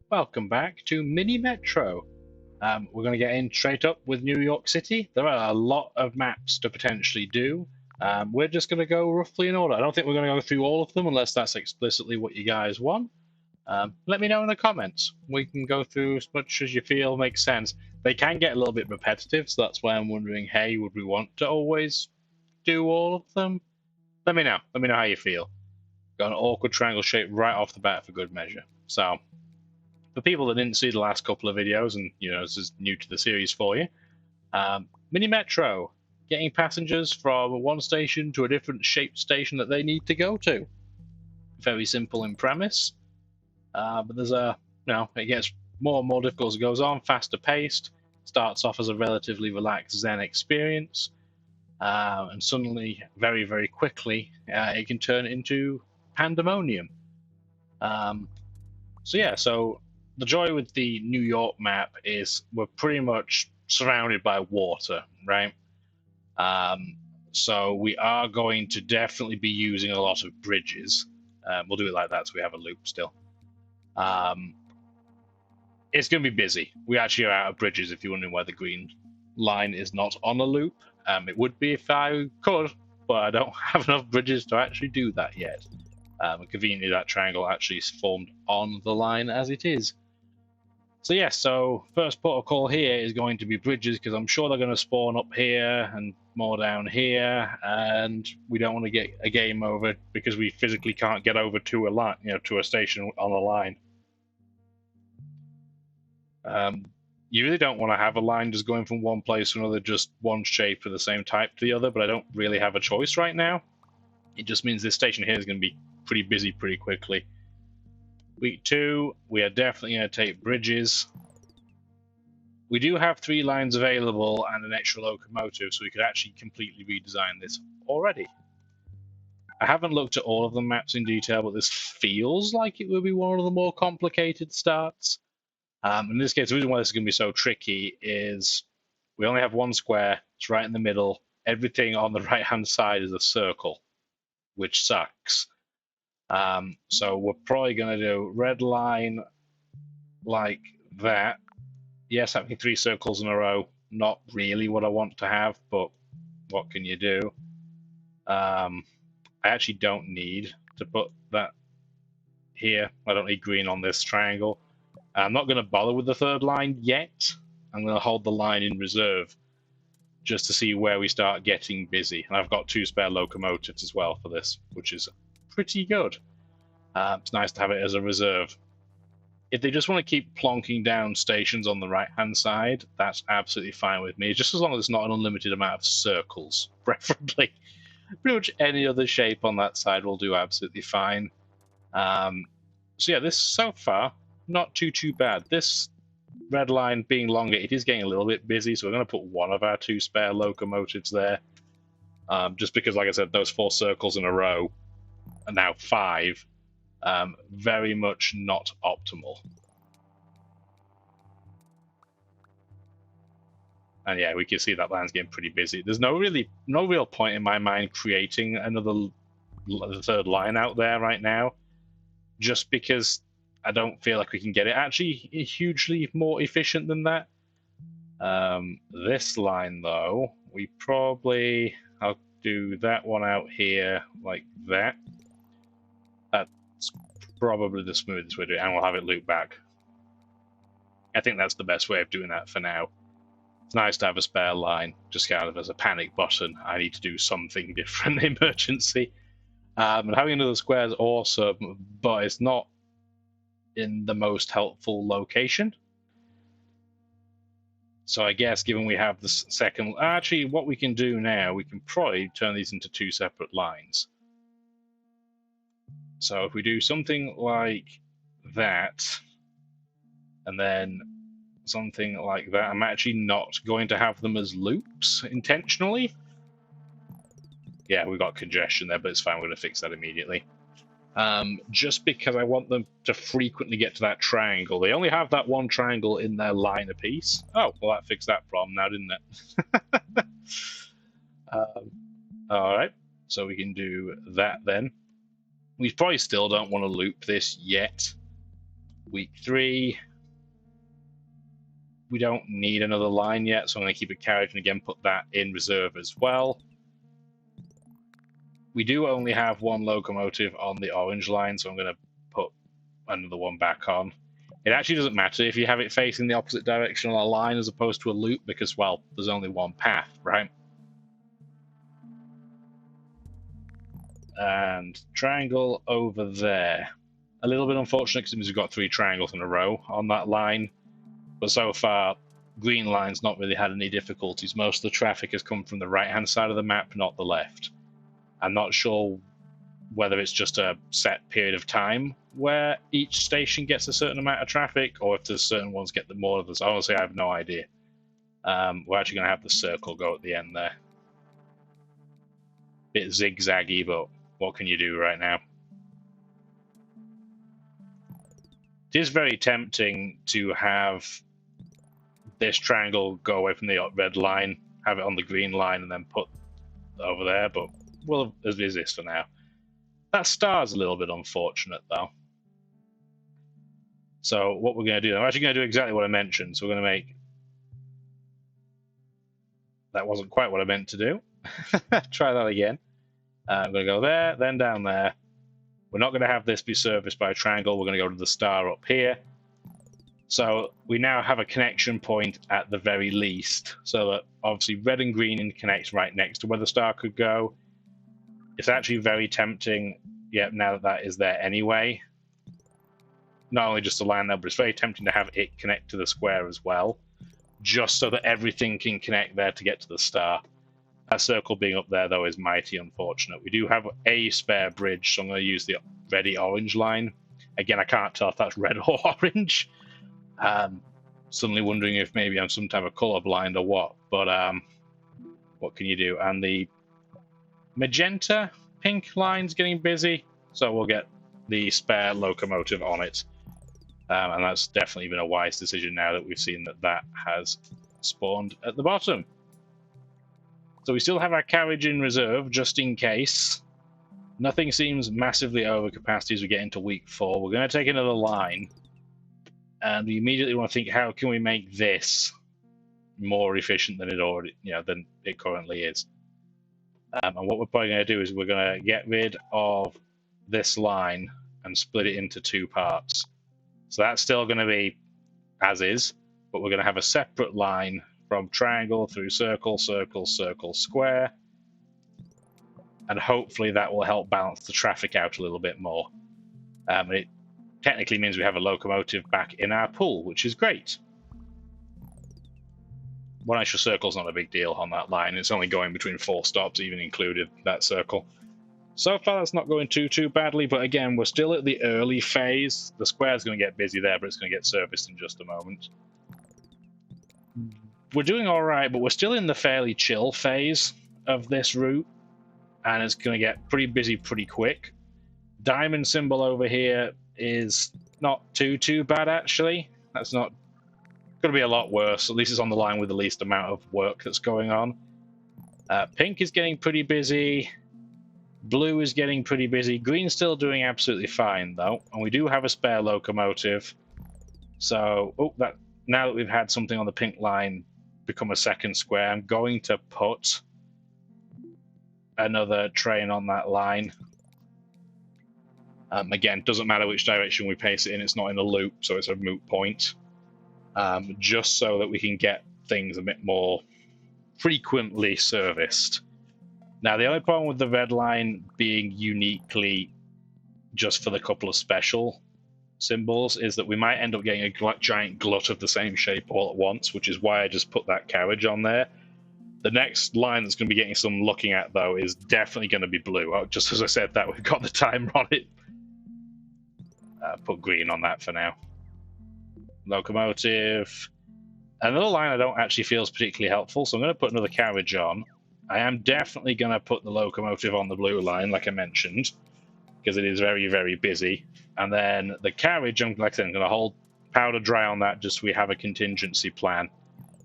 Welcome back to Mini Metro. We're going to get in straight up with New York City. There are a lot of maps to potentially do. We're just going to go roughly in order. I don't think we're going to go through all of them unless that's explicitly what you guys want. Let me know in the comments. We can go through as much as you feel makes sense. They can get a little bit repetitive, so that's why I'm wondering, hey, would we want to always do all of them? Let me know. Let me know how you feel. Got an awkward triangle shape right off the bat for good measure. So for people that didn't see the last couple of videos, and this is new to the series for you, Mini Metro, getting passengers from one station to a different shaped station that they need to go to. Very simple in premise, but there's it gets more and more difficult as it goes on, faster paced. Starts off as a relatively relaxed Zen experience, and suddenly, very, very quickly, it can turn into pandemonium. So the joy with the New York map is we're pretty much surrounded by water, right? So we are going to definitely be using a lot of bridges. We'll do it like that so we have a loop still. It's going to be busy. We actually are out of bridges if you're wondering why the green line is not on a loop. It would be if I could, but I don't have enough bridges to actually do that yet. Conveniently, that triangle actually is formed on the line as it is. So first protocol here is going to be bridges, because I'm sure they're going to spawn up here and more down here, and we don't want to get a game over because we physically can't get over to a line, to a station on a line. You really don't want to have a line just going from one place to another, just one shape of the same type to the other, but I don't really have a choice right now. It just means this station here is going to be pretty busy pretty quickly. Week 2, we are definitely going to take bridges. We do have 3 lines available and an extra locomotive, so we could actually completely redesign this already. I haven't looked at all of the maps in detail, but this feels like it would be one of the more complicated starts. In this case, the reason why this is going to be so tricky is we only have one square. It's right in the middle. Everything on the right-hand side is a circle, which sucks. So we're probably going to do red line like that. Yes, having 3 circles in a row, not really what I want to have, but what can you do? I actually don't need to put that here. I don't need green on this triangle. I'm not going to bother with the 3rd line yet. I'm going to hold the line in reserve just to see where we start getting busy. And I've got 2 spare locomotives as well for this, which is pretty good. It's nice to have it as a reserve. If they just want to keep plonking down stations on the right-hand side, that's absolutely fine with me, just as long as it's not an unlimited amount of circles, preferably. Pretty much any other shape on that side will do absolutely fine. This so far, not too bad. This red line being longer, it is getting a little bit busy, so we're going to put one of our 2 spare locomotives there. Just because, like I said, those 4 circles in a row are now 5. Very much not optimal. And yeah, we can see that line's getting pretty busy. There's no real point in my mind creating another 3rd line out there right now, just because I don't feel like we can get it actually hugely more efficient than that. This line, though, I'll do that one out here like that. That's probably the smoothest way to do it, and we'll have it loop back. I think that's the best way of doing that for now. It's nice to have a spare line, just kind of as a panic button. I need to do something different in emergency. And having another square is awesome, but it's not in the most helpful location. So I guess given we have the second... Actually, what we can do now, we can probably turn these into 2 separate lines. So if we do something like that, and then something like that, I'm actually not going to have them as loops intentionally. Yeah, we got congestion there, but it's fine. We're going to fix that immediately. Just because I want them to frequently get to that triangle. They only have that one triangle in their line apiece. Oh, well, that fixed that problem now, didn't it? All right, so we can do that then. We probably still don't want to loop this yet. Week 3. We don't need another line yet, so I'm going to keep a carriage and again put that in reserve as well. We do only have one locomotive on the orange line, so I'm going to put another one back on. It actually doesn't matter if you have it facing the opposite direction on a line as opposed to a loop, because, well, there's only one path, right? And triangle over there. A little bit unfortunate because it means we've got 3 triangles in a row on that line. But so far, green line's not really had any difficulties. Most of the traffic has come from the right-hand side of the map, not the left. I'm not sure whether it's just a set period of time where each station gets a certain amount of traffic, or if there's certain ones get the more of this. Honestly, I have no idea. We're actually going to have the circle go at the end there. Bit zigzaggy, but what can you do right now? It is very tempting to have this triangle go away from the red line, have it on the green line, and then put over there, but we'll as is this for now. That star's a little bit unfortunate, though. So what we're going to do, I'm actually going to do exactly what I mentioned. So we're going to make... That wasn't quite what I meant to do. Try that again. I'm going to go there, then down there. We're not going to have this be serviced by a triangle. We're going to go to the star up here. So we now have a connection point at the very least. So that obviously red and green connects right next to where the star could go. It's actually very tempting, yeah, now that that is there anyway. Not only just to land there, but it's very tempting to have it connect to the square as well. Just so that everything can connect there to get to the star. That circle being up there, though, is mighty unfortunate. We do have a spare bridge, so I'm going to use the ready orange line. Again, I can't tell if that's red or orange. Suddenly wondering if maybe I'm some type of colorblind or what. But what can you do? And the magenta pink line's getting busy, so we'll get the spare locomotive on it. And that's definitely been a wise decision now that we've seen that that has spawned at the bottom. So we still have our carriage in reserve, just in case. Nothing seems massively over capacity as we get into week 4. We're going to take another line. And we immediately want to think, how can we make this more efficient than than it currently is? And what we're probably going to do is we're going to get rid of this line and split it into 2 parts. So that's still going to be as is, but we're going to have a separate line from triangle through circle, circle, circle, square. And hopefully that will help balance the traffic out a little bit more. It technically means we have a locomotive back in our pool, which is great. 1 extra circle is not a big deal on that line. It's only going between 4 stops, even included that circle. So far, that's not going too badly, but again, we're still at the early phase. The square's going to get busy there, but it's going to get serviced in just a moment. We're doing all right, but we're still in the fairly chill phase of this route, and it's going to get pretty busy pretty quick. Diamond symbol over here is not too bad, actually. That's not going to be a lot worse. At least it's on the line with the least amount of work that's going on. Pink is getting pretty busy. Blue is getting pretty busy. Green's still doing absolutely fine, though. And we do have a spare locomotive. So, now that we've had something on the pink line become a second square, I'm going to put another train on that line. Again, doesn't matter which direction we pace it in. It's not in a loop, so it's a moot point. Just so that we can get things a bit more frequently serviced. Now, the only problem with the red line being uniquely just for the couple of special symbols is that we might end up getting a giant glut of the same shape all at once, which is why I just put that carriage on there. The next line that's going to be getting some looking at, though, is definitely going to be blue. Just as I said that, we've got the timer on it. Put green on that for now. Locomotive. Another line I don't actually feel is particularly helpful, so I'm going to put another carriage on. I am definitely going to put the locomotive on the blue line, like I mentioned, because it is very, very busy. And then the carriage, like I said, I'm going to hold powder dry on that just so we have a contingency plan.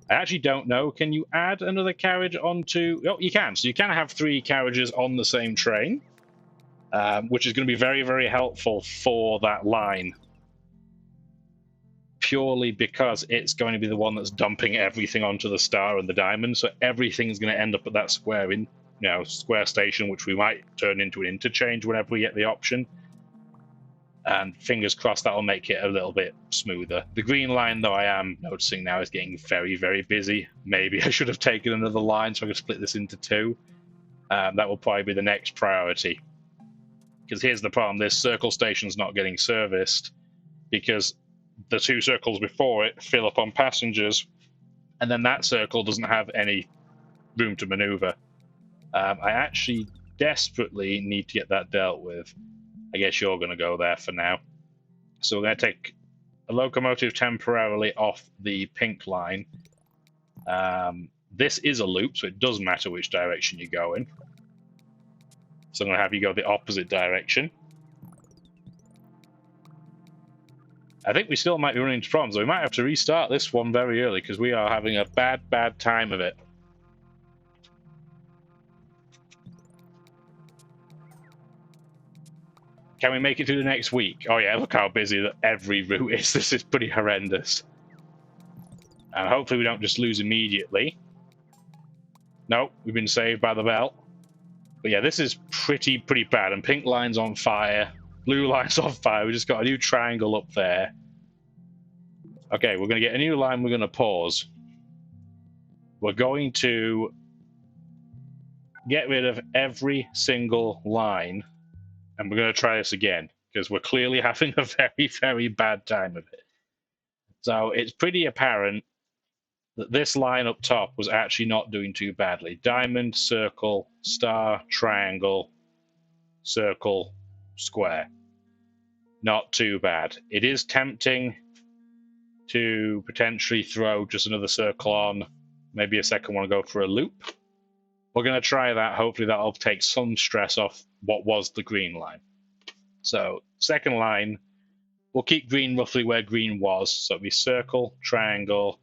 I actually don't know. Can you add another carriage onto... Oh, you can. So you can have 3 carriages on the same train, which is going to be very, very helpful for that line. purely because it's going to be the one that's dumping everything onto the star and the diamond, so everything's going to end up at that square station, which we might turn into an interchange whenever we get the option. And fingers crossed that'll make it a little bit smoother. The green line, though, I am noticing now is getting very, very busy. Maybe I should have taken another line so I could split this into two. That will probably be the next priority. Because here's the problem, this circle station's not getting serviced because the two circles before it fill up on passengers, and then that circle doesn't have any room to maneuver. I actually desperately need to get that dealt with. I guess you're going to go there for now. So we're going to take a locomotive temporarily off the pink line. This is a loop, so it doesn't matter which direction you go in. So I'm going to have you go the opposite direction. I think we still might be running into problems. So we might have to restart this one very early because we are having a bad, bad time of it. Can we make it through the next week? Oh yeah, look how busy every route is. This is pretty horrendous. And hopefully we don't just lose immediately. Nope, we've been saved by the bell. But yeah, this is pretty bad. And pink line's on fire. Blue line's on fire. We just got a new triangle up there. Okay, we're going to get a new line. We're going to pause. We're going to get rid of every single line. And we're going to try this again, because we're clearly having a very, very bad time of it. So it's pretty apparent that this line up top was actually not doing too badly. Diamond, circle, star, triangle, circle, square. Not too bad. It is tempting to potentially throw just another circle on, maybe a second one, go for a loop. We're going to try that. Hopefully that'll take some stress off what was the green line. So second line, we'll keep green roughly where green was. So it'll be circle, triangle.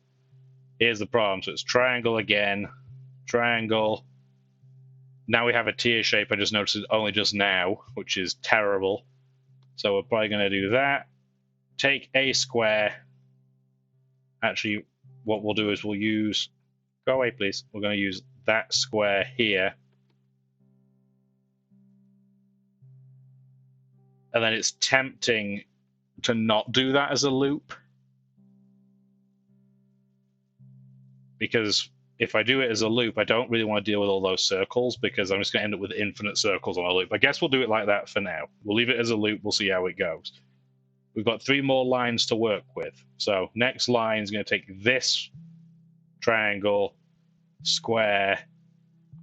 Here's the problem. So it's triangle again, triangle. Now we have a tier shape. I just noticed it only just now, which is terrible. So we're probably going to do that. Take a square. Actually, what we'll do is we'll use... Go away, please. We're going to use that square here. And then it's tempting to not do that as a loop. Because if I do it as a loop, I don't really want to deal with all those circles because I'm just going to end up with infinite circles on a loop. I guess we'll do it like that for now. We'll leave it as a loop. We'll see how it goes. We've got 3 more lines to work with. So next line is going to take this triangle, square,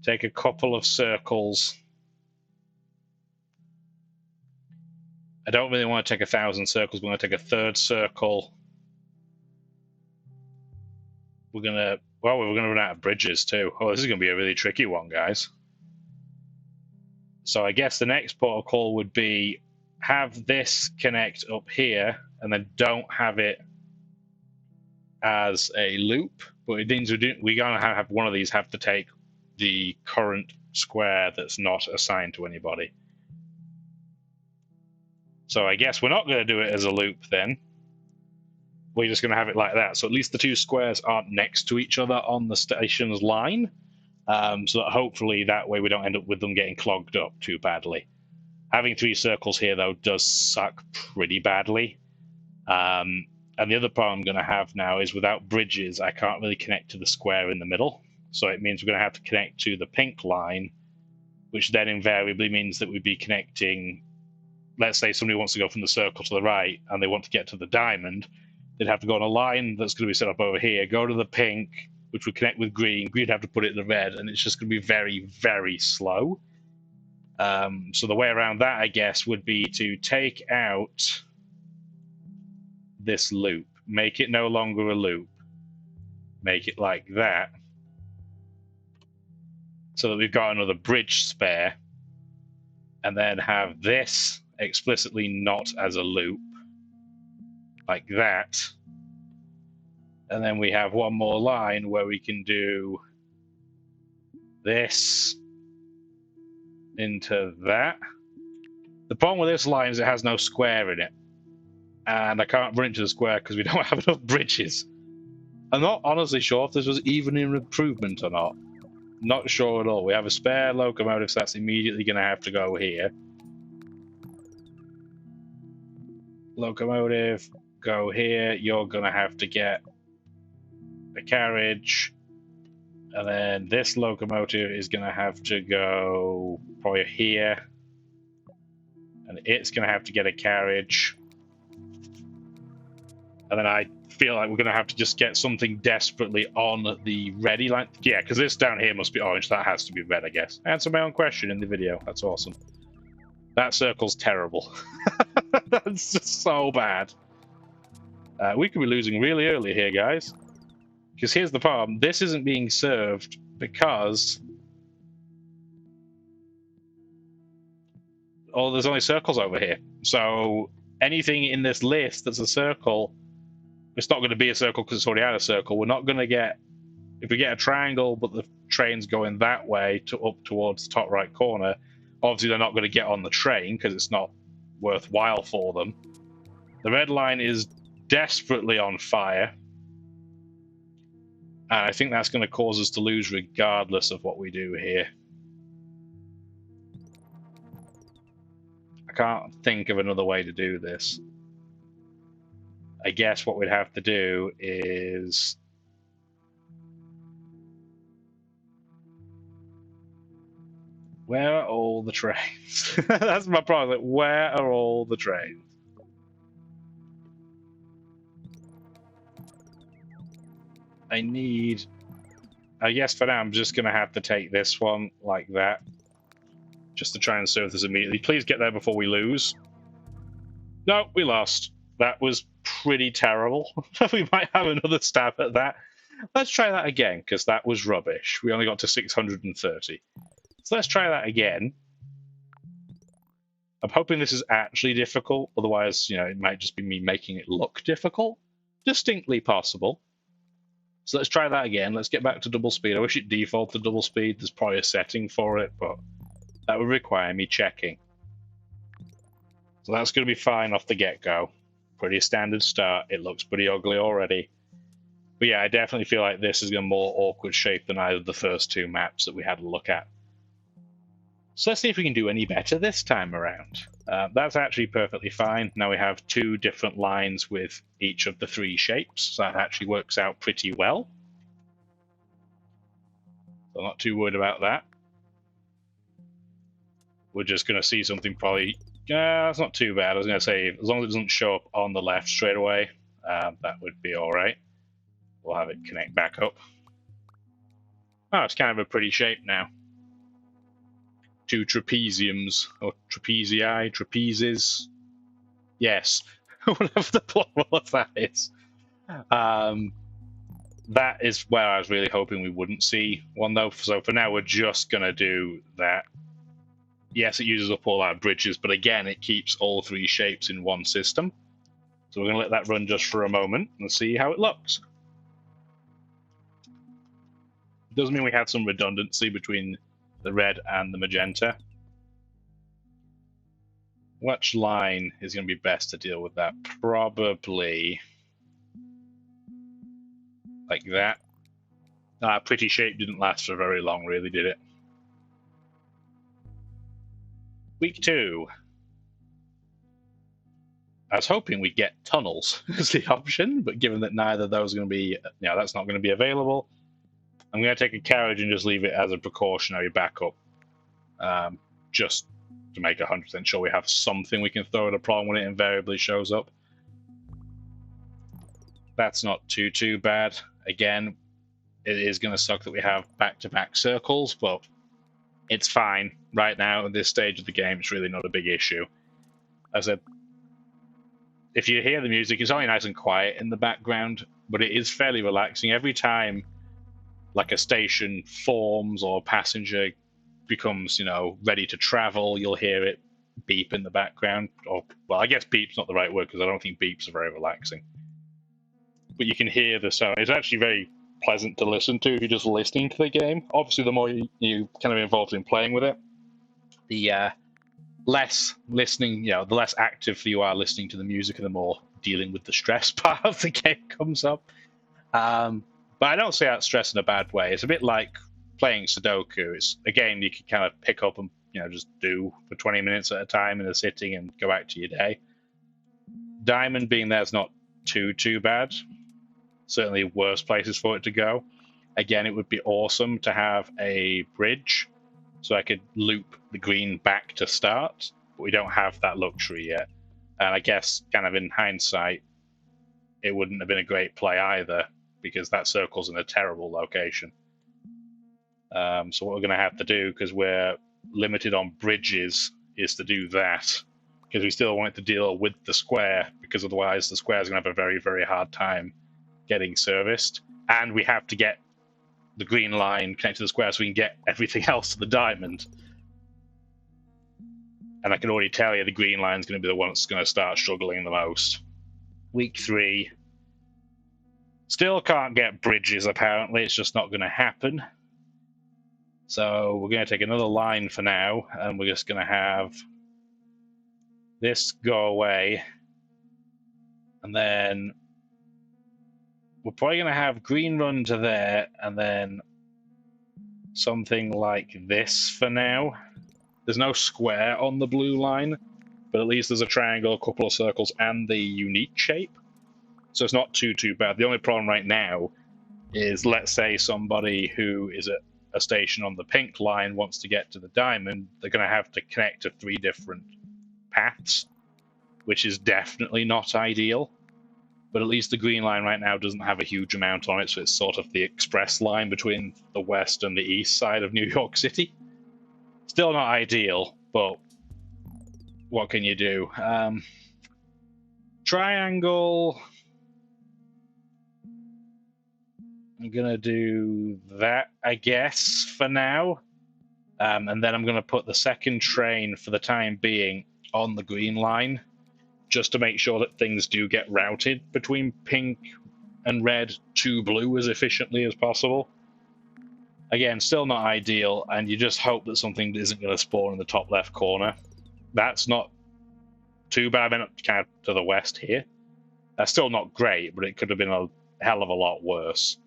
take a couple of circles. I don't really want to take 1,000 circles. We're going to take a third circle. We're going to run out of bridges too. Oh, this is going to be a really tricky one, guys. So I guess the next protocol would be have this connect up here and then don't have it as a loop. But it means we're going to have one of these have to take the current square that's not assigned to anybody. So I guess we're not going to do it as a loop then. We're just going to have it like that. So at least the 2 squares aren't next to each other on the station's line. So that hopefully that way we don't end up with them getting clogged up too badly. Having 3 circles here, though, does suck pretty badly. And the other problem I'm going to have now is without bridges, I can't really connect to the square in the middle. So it means we're going to have to connect to the pink line, which then invariably means that we'd be connecting... Let's say somebody wants to go from the circle to the right and they want to get to the diamond. They'd have to go on a line that's going to be set up over here, go to the pink, which would connect with green. Green'd have to put it in the red, and it's just going to be very, very slow. So the way around that, I guess, would be to take out this loop. Make it no longer a loop. Make it like that. So that we've got another bridge spare. And then have this explicitly not as a loop. Like that. And then we have one more line where we can do this into that. The problem with this line is it has no square in it. and I can't run into the square because we don't have enough bridges. I'm not honestly sure if this was even an improvement or not. Not sure at all. We have a spare locomotive, so that's immediately going to have to go here. Locomotive, go here. You're going to have to get a carriage. And then this locomotive is going to have to go probably here. And it's going to have to get a carriage. And then I feel like we're going to have to just get something desperately on the ready line. Yeah, because this down here must be orange. That has to be red, I guess. I answered my own question in the video. That's awesome. That circle's terrible. That's just so bad. We could be losing really early here, guys. Because here's the problem. This isn't being served because... oh, there's only circles over here. So anything in this list that's a circle, it's not going to be a circle because it's already had a circle. We're not going to get... if we get a triangle, but the train's going that way to up towards the top right corner, obviously they're not going to get on the train because it's not worthwhile for them. The red line is desperately on fire. And I think that's going to cause us to lose regardless of what we do here. I can't think of another way to do this. I guess what we'd have to do is... where are all the trains? That's my problem. Like, where are all the trains? I need... I guess for now I'm just going to have to take this one like that. Just to try and serve this immediately. Please get there before we lose. No, we lost. That was pretty terrible. We might have another stab at that. Let's try that again, because that was rubbish. We only got to 630. So let's try that again. I'm hoping this is actually difficult. Otherwise, you know, it might just be me making it look difficult. Distinctly possible. So let's try that again. Let's get back to double speed. I wish it defaulted to double speed. There's probably a setting for it, but that would require me checking. So that's going to be fine off the get-go. Pretty standard start. It looks pretty ugly already. But yeah, I definitely feel like this is a more awkward shape than either of the first two maps that we had a look at. So let's see if we can do any better this time around. That's actually perfectly fine. Now we have two different lines with each of the three shapes, so that actually works out pretty well. So I'm not too worried about that. We're just going to see something probably... it's not too bad. I was going to say, as long as it doesn't show up on the left straight away, that would be alright. We'll have it connect back up. Oh, it's kind of a pretty shape now. Two trapeziums, or trapezii, trapezes. Yes, whatever the plural of that is. That is where I was really hoping we wouldn't see one, though. So for now, we're just going to do that. Yes, it uses up all our bridges, but again, it keeps all three shapes in one system. So we're going to let that run just for a moment and see how it looks. Doesn't mean we have some redundancy between the red and the magenta. Which line is going to be best to deal with that? Probably like that. Pretty shape didn't last for very long, really, did it? Week 2. I was hoping we'd get tunnels as the option, but given that neither of those are going to be, that's not going to be available, I'm going to take a carriage and just leave it as a precautionary backup, just to make 100% sure we have something we can throw at a problem when it invariably shows up. That's not too bad. Again, it is going to suck that we have back-to-back circles, but it's fine. Right now, at this stage of the game, it's really not a big issue. As I said, if you hear the music, it's only nice and quiet in the background, but it is fairly relaxing. Every time like a station forms or a passenger becomes, ready to travel, you'll hear it beep in the background. Or, well, I guess beep's not the right word because I don't think beeps are very relaxing. But you can hear the sound. It's actually very pleasant to listen to if you're just listening to the game. Obviously, the more you kind of involved in playing with it, the less listening, the less active you are listening to the music and the more dealing with the stress part of the game comes up. But I don't say that stress in a bad way. It's a bit like playing Sudoku. It's a game you can kind of pick up and just do for 20 minutes at a time in a sitting and go back to your day. Diamond being there is not too bad. Certainly worse places for it to go. Again, it would be awesome to have a bridge so I could loop the green back to start, but we don't have that luxury yet. And I guess, kind of in hindsight, it wouldn't have been a great play either, because that circle's in a terrible location. So what we're going to have to do, because we're limited on bridges, is to do that, because we still want to deal with the square, because otherwise the square is going to have a very, very hard time getting serviced. And we have to get the green line connected to the square so we can get everything else to the diamond. And I can already tell you the green line is going to be the one that's going to start struggling the most. Week 3. Still can't get bridges, apparently. It's just not going to happen. So we're going to take another line for now, and we're just going to have this go away. And then we're probably going to have green run to there, and then something like this for now. There's no square on the blue line, but at least there's a triangle, a couple of circles, and the unique shape. So it's not too bad. The only problem right now is, let's say somebody who is at a station on the pink line wants to get to the diamond, they're going to have to connect to 3 different paths, which is definitely not ideal. But at least the green line right now doesn't have a huge amount on it, so it's sort of the express line between the west and the east side of New York City. Still not ideal, but what can you do? Triangle. I'm going to do that, I guess, for now. And then I'm going to put the second train for the time being on the green line, just to make sure that things do get routed between pink and red to blue as efficiently as possible. Again, still not ideal, and you just hope that something isn't going to spawn in the top left corner. That's not too bad. I'm kind of to the west here. That's still not great, but it could have been a hell of a lot worse.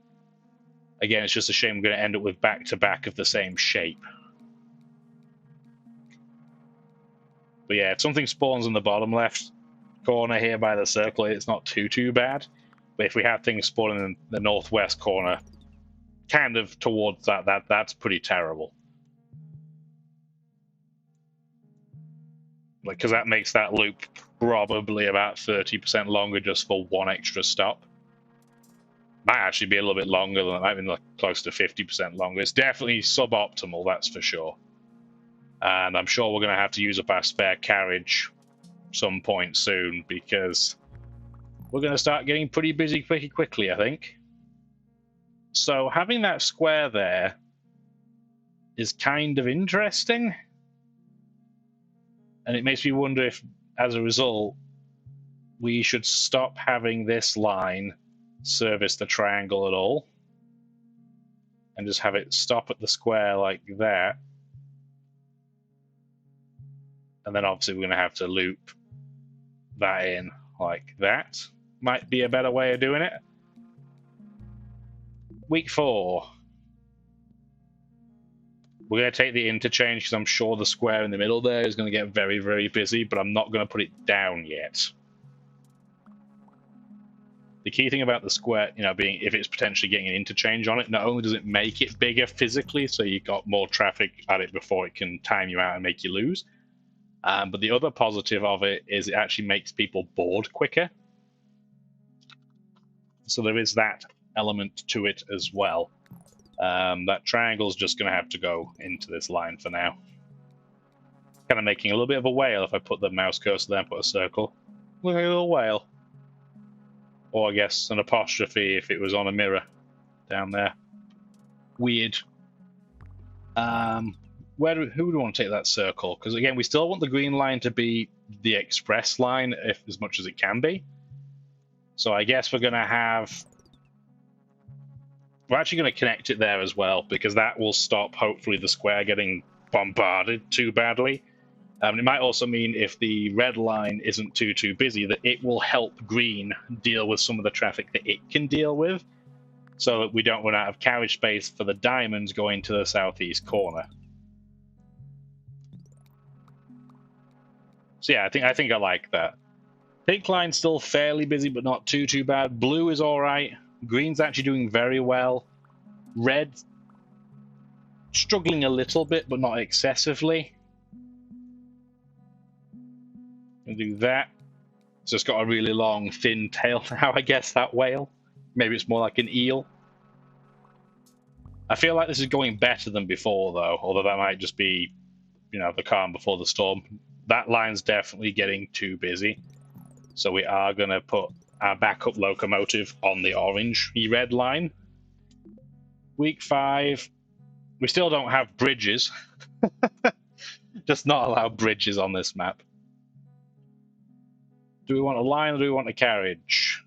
Again, it's just a shame we're going to end up with back-to-back of the same shape. But yeah, if something spawns in the bottom left corner here by the circle, it's not too bad. But if we have things spawning in the northwest corner, kind of towards that's pretty terrible. Because that makes that loop probably about 30% longer just for one extra stop. Might actually be a little bit longer than that, might be like close to 50% longer. It's definitely suboptimal, that's for sure. And I'm sure we're going to have to use up our spare carriage some point soon, because we're going to start getting pretty busy pretty quickly, I think. So having that square there is kind of interesting. And it makes me wonder if, as a result, we should stop having this line service the triangle at all, and just have it stop at the square like that. And then obviously we're going to have to loop that in like that. Might be a better way of doing it. Week 4. We're going to take the interchange, because I'm sure the square in the middle there is going to get very, very busy, but I'm not going to put it down yet. The key thing about the square, being if it's potentially getting an interchange on it, not only does it make it bigger physically, so you've got more traffic at it before it can time you out and make you lose, but the other positive of it is it actually makes people bored quicker. So there is that element to it as well. That triangle's just going to have to go into this line for now. Kind of making a little bit of a whale if I put the mouse cursor there and put a circle. Look like a little whale. Or I guess an apostrophe if it was on a mirror down there. Weird. Who do we want to take that circle? Because again, we still want the green line to be the express line as much as it can be. So I guess we're going to have... We're actually going to connect it there as well, because that will stop, hopefully, the square getting bombarded too badly. It might also mean if the red line isn't too busy, that it will help green deal with some of the traffic that it can deal with, so that we don't run out of carriage space for the diamonds going to the southeast corner. So yeah, I think I like that. Pink line's still fairly busy, but not too bad. Blue is all right. Green's actually doing very well. Red struggling a little bit, but not excessively. We'll do that. So it's got a really long, thin tail now, I guess, that whale. Maybe it's more like an eel. I feel like this is going better than before, though, although that might just be, you know, the calm before the storm. That line's definitely getting too busy. So we are going to put our backup locomotive on the orange-red line. Week 5. We still don't have bridges. Just not allow bridges on this map. Do we want a line or do we want a carriage?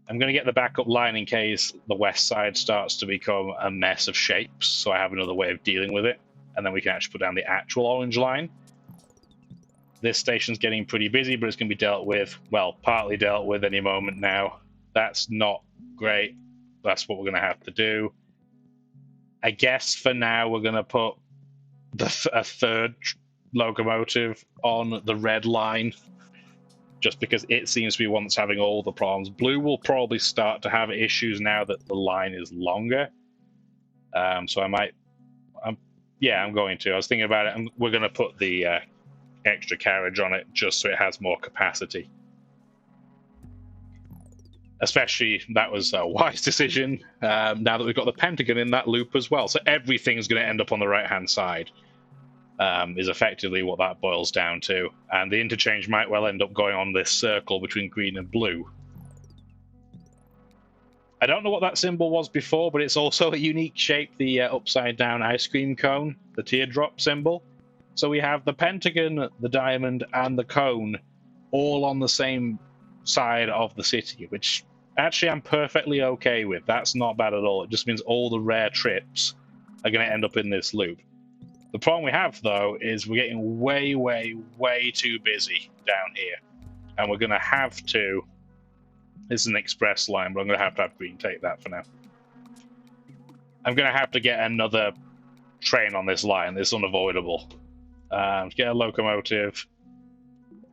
I'm going to get the backup line in case the west side starts to become a mess of shapes, so I have another way of dealing with it, and then we can actually put down the actual orange line. This station's getting pretty busy, but it's going to be dealt with, well, partly dealt with any moment now. That's not great. That's what we're going to have to do. I guess for now we're going to put a third locomotive on the red line, just because it seems to be one that's having all the problems. Blue will probably start to have issues now that the line is longer. So I might... yeah, I'm going to. I was thinking about it. We're going to put the extra carriage on it just so it has more capacity. Especially, that was a wise decision, now that we've got the Pentagon in that loop as well. So everything's going to end up on the right-hand side, is effectively what that boils down to. And the interchange might well end up going on this circle between green and blue. I don't know what that symbol was before, but it's also a unique shape, the upside-down ice cream cone, the teardrop symbol. So we have the Pentagon, the diamond, and the cone all on the same side of the city, which actually I'm perfectly okay with. That's not bad at all. It just means all the rare trips are going to end up in this loop. The problem we have, though, is we're getting way too busy down here. And we're going to have to... This is an express line, but I'm going to have green take that for now. I'm going to have to get another train on this line. It's unavoidable. Get a locomotive.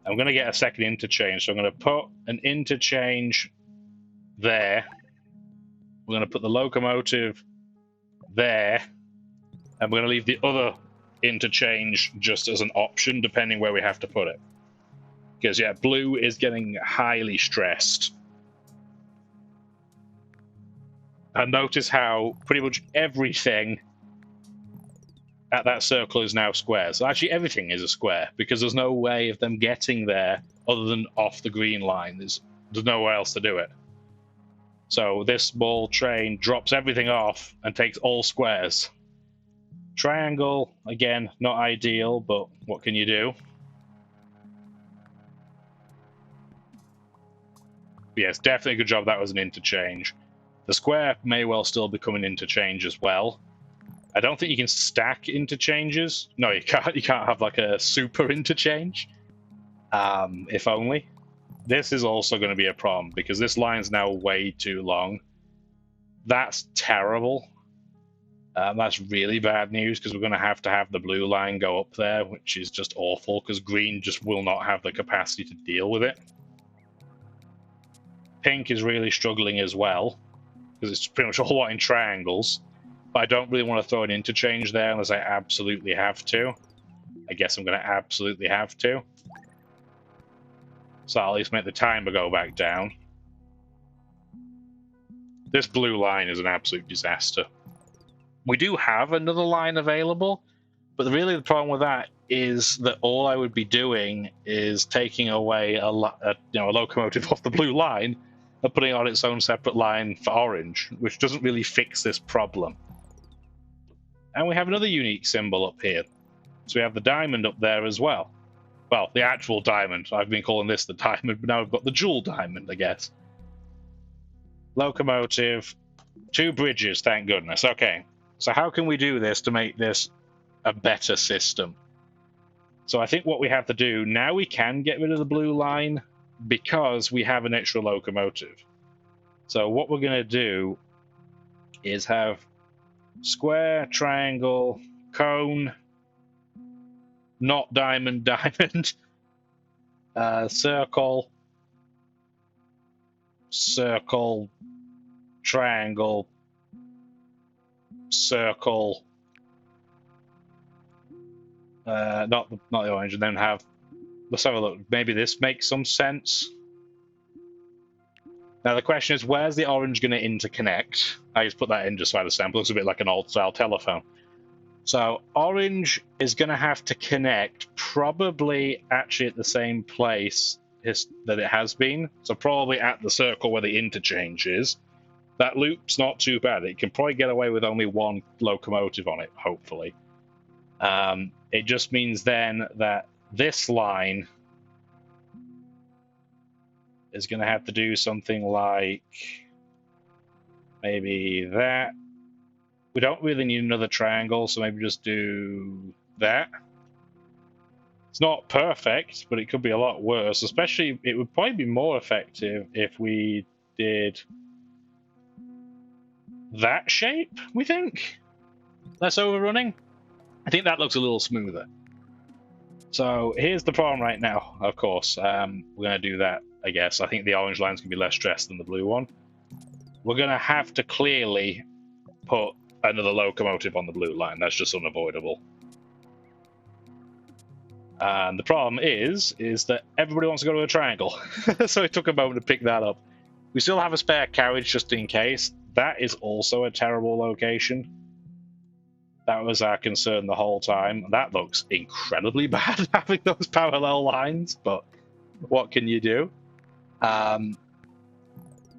I'm going to get a second interchange, so I'm going to put an interchange there. We're going to put the locomotive there, and we're going to leave the other interchange just as an option, depending where we have to put it. Because, yeah, blue is getting highly stressed. And notice how pretty much everything at that circle is now squares. So actually, everything is a square, because there's no way of them getting there other than off the green line. There's nowhere else to do it. So this small train drops everything off and takes all squares. Triangle, again, not ideal, but what can you do? But yes, definitely a good job that was an interchange. The square may well still become an interchange as well. I don't think you can stack interchanges. No, you can't. You can't have like a super interchange. If only. This is also going to be a problem because this line's now way too long. That's terrible. That's really bad news because we're going to have the blue line go up there, which is just awful because green just will not have the capacity to deal with it. Pink is really struggling as well because it's pretty much all wanting triangles. But I don't really want to throw an interchange there unless I absolutely have to. I guess I'm going to absolutely have to. So I'll at least make the timer go back down. This blue line is an absolute disaster. We do have another line available, but really the problem with that is that all I would be doing is taking away a locomotive off the blue line and putting on its own separate line for orange, which doesn't really fix this problem. And we have another unique symbol up here. So we have the diamond up there as well. Well, the actual diamond. I've been calling this the diamond, but now we've got the jewel diamond, I guess. Locomotive. 2 bridges, thank goodness. Okay. So how can we do this to make this a better system? So I think what we have to do now, we can get rid of the blue line because we have an extra locomotive. So what we're going to do is have square, triangle, cone, not diamond, diamond, circle, circle, triangle, circle, not the orange, and then let's have a look. Maybe this makes some sense. Now the question is, where's the orange going to interconnect? I just put that in just by the sample. Looks a bit like an old style telephone. So orange is going to have to connect probably actually at the same place that it has been. So probably at the circle where the interchange is. That loop's not too bad. It can probably get away with only one locomotive on it, hopefully. It just means then that this line is going to have to do something like maybe that. We don't really need another triangle, so maybe just do that. It's not perfect, but it could be a lot worse. Especially, it would probably be more effective if we did that shape, we think. Less overrunning. I think that looks a little smoother. So here's the problem right now, of course. We're going to do that, I guess. I think the orange line's going to be less stressed than the blue one. We're going to have to clearly put another locomotive on the blue line. That's just unavoidable. And the problem is that everybody wants to go to a triangle. So it took a moment to pick that up. We still have a spare carriage just in case. That is also a terrible location. That was our concern the whole time. That looks incredibly bad, having those parallel lines, but what can you do? The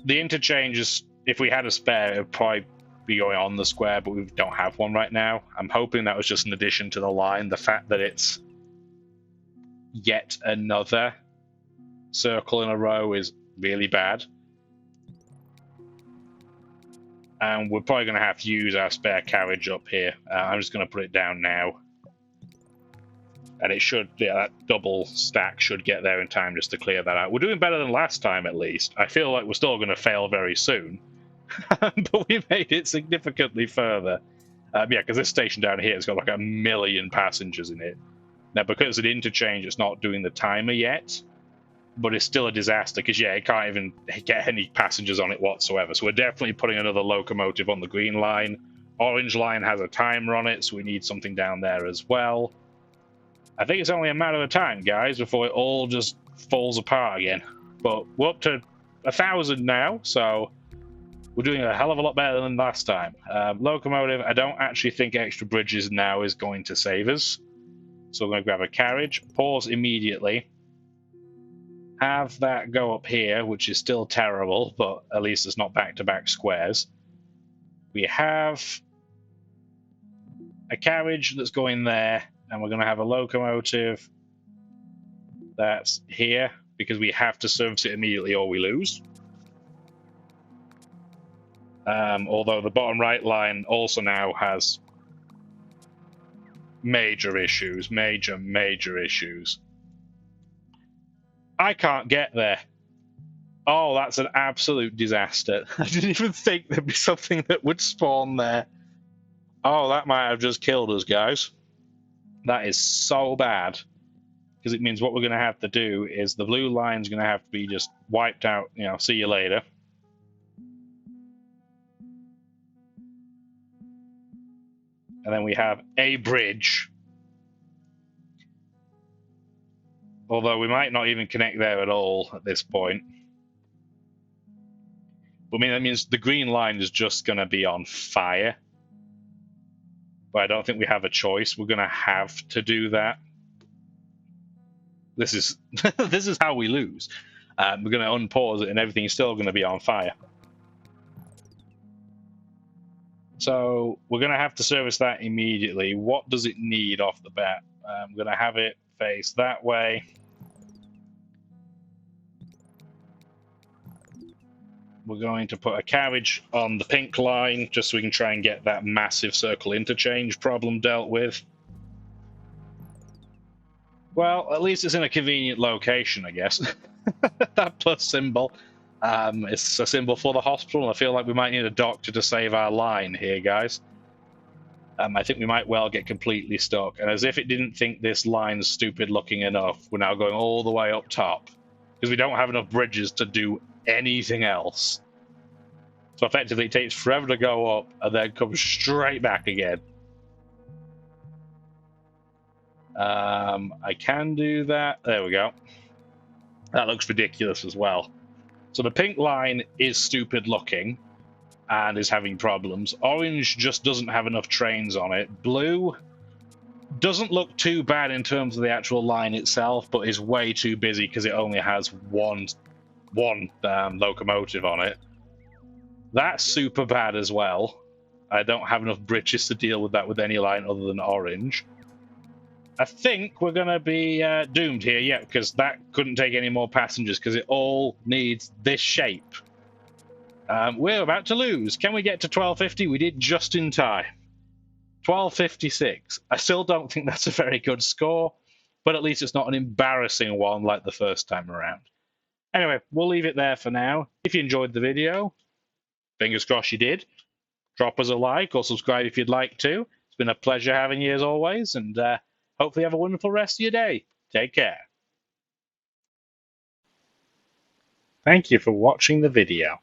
interchange is, if we had a spare, it would probably be going on the square, but we don't have one right now. I'm hoping that was just an addition to the line. The fact that it's yet another circle in a row is really bad. And we're probably going to have to use our spare carriage up here. I'm just going to put it down now. And it should, yeah, that double stack should get there in time just to clear that out. We're doing better than last time, at least. I feel like we're still going to fail very soon. But we made it significantly further. Yeah, because this station down here has got like 1 million passengers in it. Now, because it's an interchange, it's not doing the timer yet. But it's still a disaster because, yeah, it can't even get any passengers on it whatsoever. So we're definitely putting another locomotive on the green line. Orange line has a timer on it, so we need something down there as well. I think it's only a matter of time, guys, before it all just falls apart again. But we're up to 1,000 now, so we're doing a hell of a lot better than last time. Locomotive, I don't actually think extra bridges now is going to save us. So we're going to grab a carriage, pause immediately. Have that go up here, which is still terrible, but at least it's not back-to-back squares. We have a carriage that's going there, and we're going to have a locomotive that's here, because we have to service it immediately or we lose. Although the bottom right line also now has major issues, major issues. I can't get there. Oh, that's an absolute disaster. I didn't even think there'd be something that would spawn there. Oh, that might have just killed us, guys. That is so bad. Because it means what we're going to have to do is the blue line's going to have to be just wiped out. You know, see you later. And then we have a bridge. Although we might not even connect there at all at this point. I mean, that means the green line is just going to be on fire. But I don't think we have a choice. We're going to have to do that. This is this is how we lose. We're going to unpause it and everything's still going to be on fire. So we're going to have to service that immediately. What does it need off the bat? I'm going to have it face that way. We're going to put a carriage on the pink line just so we can try and get that massive circle interchange problem dealt with. Well, at least it's in a convenient location, I guess. That plus symbol. It's a symbol for the hospital, and I feel like we might need a doctor to save our line here, guys. I think we might well get completely stuck. And as if it didn't think this line's stupid looking enough, we're now going all the way up top. Because we don't have enough bridges to do anything else. So effectively it takes forever to go up and then come straight back again. I can do that. There we go. That looks ridiculous as well. So the pink line is stupid looking and is having problems. Orange just doesn't have enough trains on it. Blue doesn't look too bad in terms of the actual line itself, but is way too busy because it only has one locomotive on it. That's super bad as well. I don't have enough bridges to deal with that with any line other than orange. I think we're going to be doomed here, yeah, because that couldn't take any more passengers because it all needs this shape. We're about to lose. Can we get to 1250? We did just in time. 1256. I still don't think that's a very good score, but at least it's not an embarrassing one like the first time around. Anyway, we'll leave it there for now. If you enjoyed the video, fingers crossed you did, drop us a like or subscribe if you'd like to. It's been a pleasure having you as always, and hopefully have a wonderful rest of your day. Take care. Thank you for watching the video.